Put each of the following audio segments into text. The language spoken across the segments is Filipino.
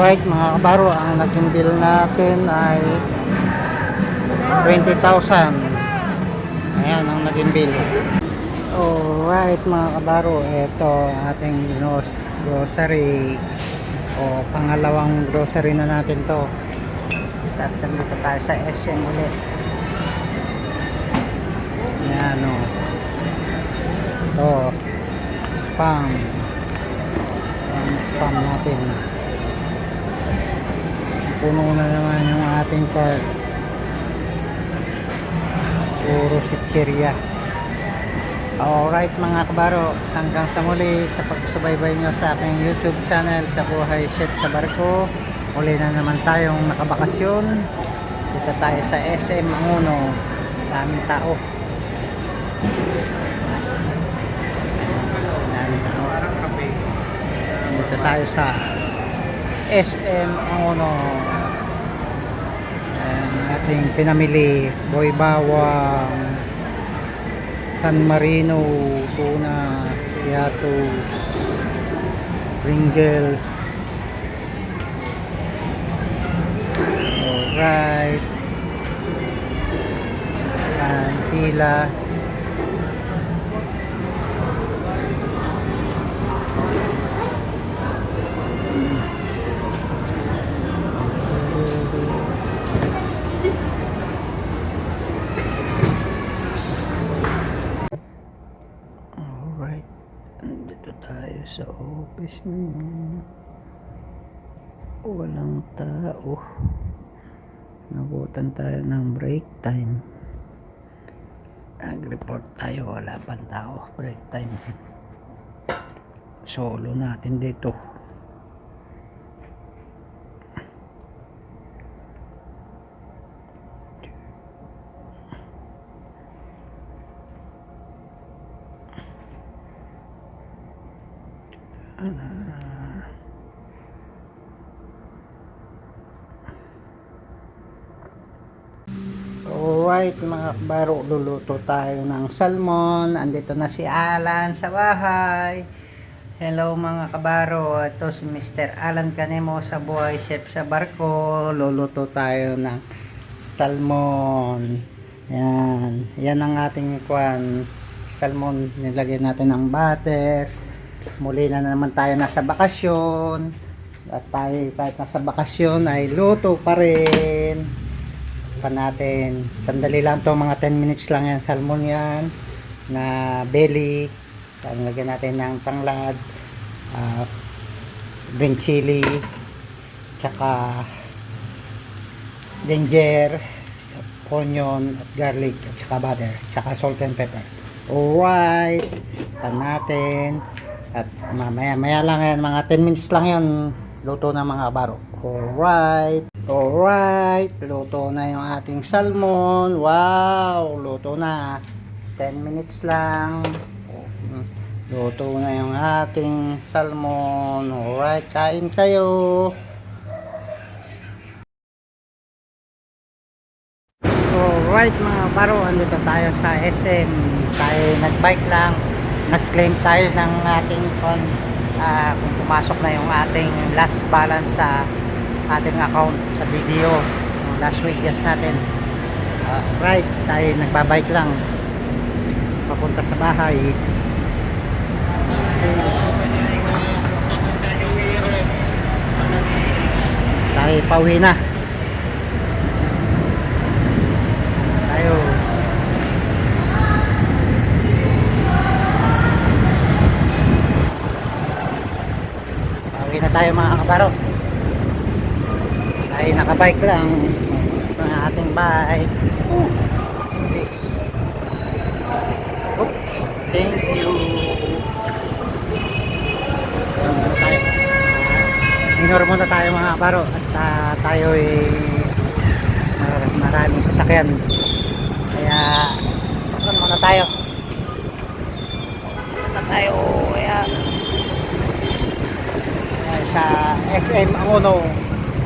Alright mga kabaro, ang naging bill natin ay 20,000. Ayan ang naging bill. Alright mga kabaro, ito ating grocery o pangalawang grocery na natin to. Dito tayo sa SM ulit. Ayan o. Ito, spam. Ang spam natin. Puno na naman yung ating cart. Puro sitseria. Alright mga kabaro, hanggang sa muli sa pagsubaybay nyo sa aking YouTube channel sa Buhay Chef sa Barko. Muli na naman tayong nakabakasyon. Dito tayo sa SM Manguno. Daming tao. Daming tao. Dito tayo sa SM Manguno. Ating pinamili, boy bawang, San Marino, tuna, piatos, Pringles. Alright. Pila. Dito tayo sa office ngayon. Walang tao. Nabutan tayo ng break time. Nag-report tayo, wala pang tao. Break time. Solo natin dito. Alright mga kabaro, luluto tayo ng salmon. Andito na si Alan sa bahay. Hello mga kabaro, ito si Mr. Alan Canemo sa Buhay Chef sa Barko. Luluto tayo ng salmon. Yan ang ating salmon. Nilagay natin ng butter. Muli na naman tayo nasa bakasyon. At tayo kahit nasa bakasyon ay luto pa rin pa natin. Sandali lang to, mga 10 minutes lang yan. Salmon yan na belly. Lagyan natin ng tanglad, green chili, tsaka ginger, onion, at garlic, at tsaka butter, tsaka salt and pepper. Alright, pan natin. At maya lang yan, mga 10 minutes lang yan, luto na mga kabaro. Alright, luto na yung ating salmon. Wow, luto na. 10 minutes lang. Luto na yung ating salmon. Alright, kain kayo. Alright mga kabaro, andito tayo sa SM. Tayo nagbike lang. Nag-claim tayo ng ating kung pumasok na yung ating last balance sa ating account sa video, last week yes natin. Right, tayo nagbabike lang papunta sa bahay. Tayo pauwi na. Pauwi na tayo mga kabaro. Tayo nakabike lang ng ating bike. Oops, thank you. Minor muna tayo mga kabaro at tayo ay maraming sasakyan, kaya muna tayo kaya sa SM Manguno.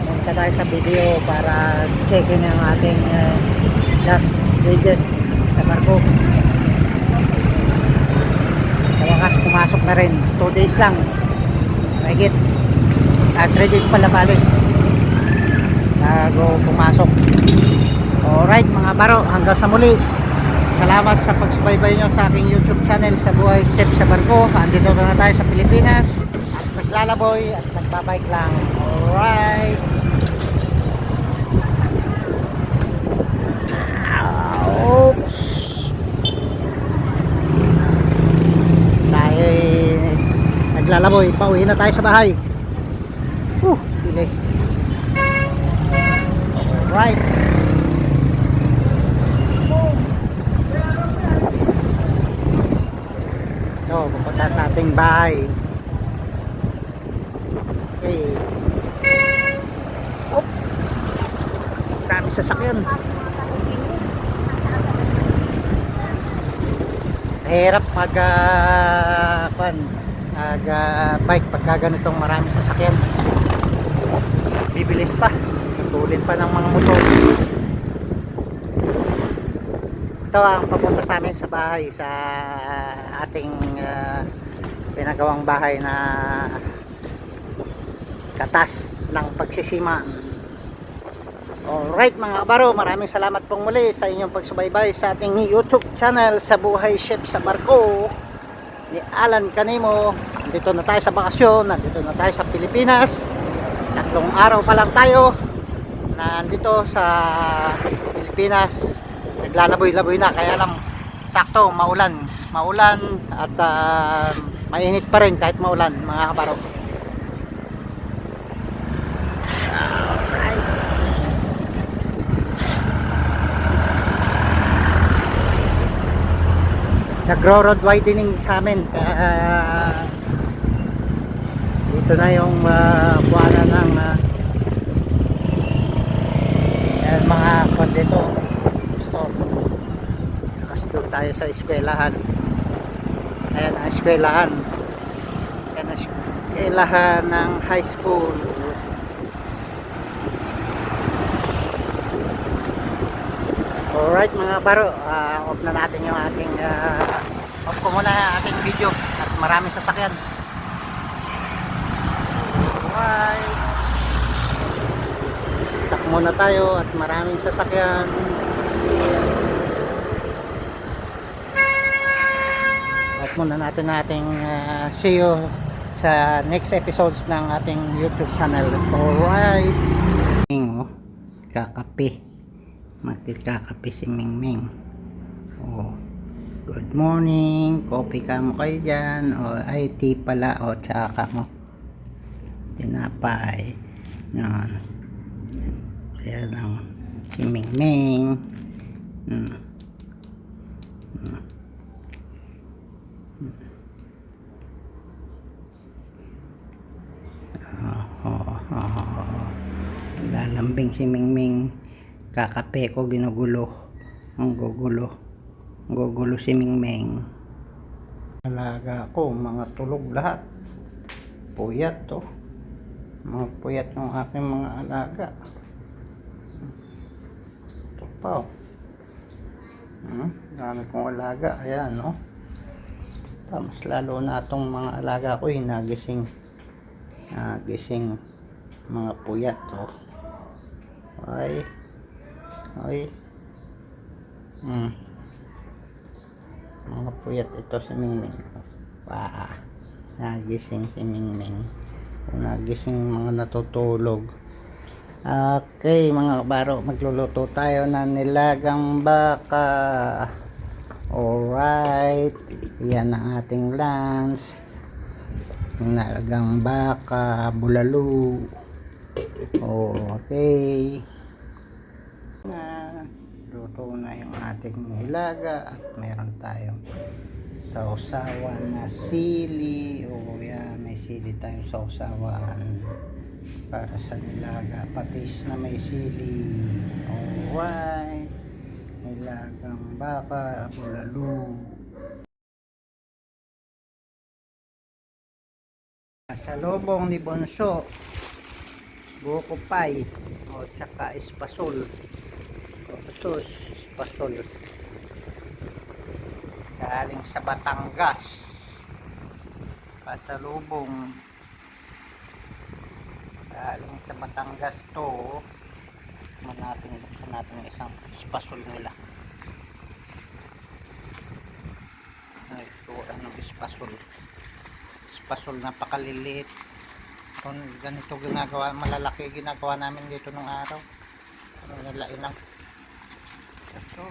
Punta tayo sa video para checkin ang ating last wages sa barko. Sa wakas pumasok na rin, 2 days lang mahigit. 3 days pala balik bago pumasok. Alright mga baro, hanggang sa muli. Salamat sa pagsubaybay nyo sa aking YouTube channel sa Buhay Chef sa Barko. Andito na tayo sa Pilipinas at naglalaboy at nagbabike lang. Alright. Oops. Tayo naglalaboy. Pauwi na tayo sa bahay. Bilis. Alright. So, pupunta sa ating bahay. Okay. Op. Dami sasakyan. Hirap mag bike pagka ganitong maraming sasakyan. Bibilis pa. Tulid pa ng mga motor. Ito ang papunta sa amin sa bahay, sa ating pinagawang bahay na katas ng pagsisima. Alright mga kabaro, maraming salamat pong muli sa inyong pagsubaybay sa ating YouTube channel sa Buhay Chef sa Barko ni Alan Canemo. Nandito na tayo sa bakasyon, nandito na tayo sa Pilipinas. 3 araw pa lang tayo nandito sa Pilipinas. Naglalaboy-laboy na, kaya lang sakto maulan at mainit pa rin kahit maulan mga kabaro. Alright. Nagro-road widening sa amin, kaya dito na yung buwanan ng mga kondito. Doon tayo sa eskwelahan. Ayan ang eskwelahan. Ayan ang eskwelahan ng high school. Alright mga baro, off na natin yung ating off ko muna yung ating video at maraming sasakyan. Alright, stop muna tayo at maraming sasakyan. At muna natin see you sa next episodes ng ating YouTube channel. Alright. Kakape. Magkakape si Mingming. Oh. Good morning. Coffee ka mo kayo dyan. O ay tea pala. O tsaka mo. Tinapay. Yan. Ayan ang si Mingming. Lalambing si Mingming. Kakape ko ginugulo. Ang gugulo si Mingming. Alaga ko, mga tulog lahat. Puyat to. Mga puyat yung aking mga alaga. Ito pa oh. Dami kong alaga. Ayan no. Mas lalo na itong mga alaga ko nagising mga puyat oh. Ay mga puyat ito si Mingming. Nagising si Mingming. Nagising mga natutulog. Okay mga kabaro, magluluto tayo ng nilagang baka. Alright, yan ang ating lunch. Nilagang baka, bulalo. Okay. Luto na yung ating nilaga at meron tayong sausawan na sili. Yan, may sili tayong sausawan para sa nilaga. Patis na may sili. Alright. Nilagang baka, bulalo. Sa lobong ni Bonso, buko pie o tsaka espasol. Ito espasol galing sa Batangas, pasalubong. Galing sa Batangas to. Buksan natin isang espasol nila. Ito ano espasol. Espasol napakaliliit. Kung ganito ginagawa, malalaki ginagawa namin dito nung araw. Ano nila inang. So,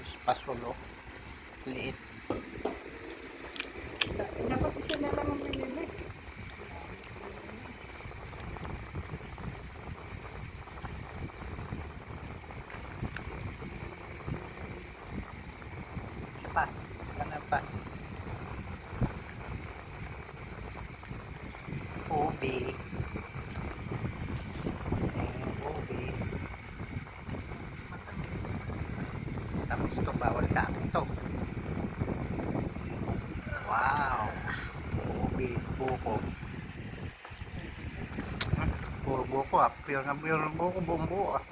espasol oh. Liit. Dapat isa na lang ang binili. Isa pa. Ano pa? Ubi. Ubi. Tapos ito, bawal dami ito. Wow. Ubi, buko. Puro buko ah. Pure na buko, buong buo ah.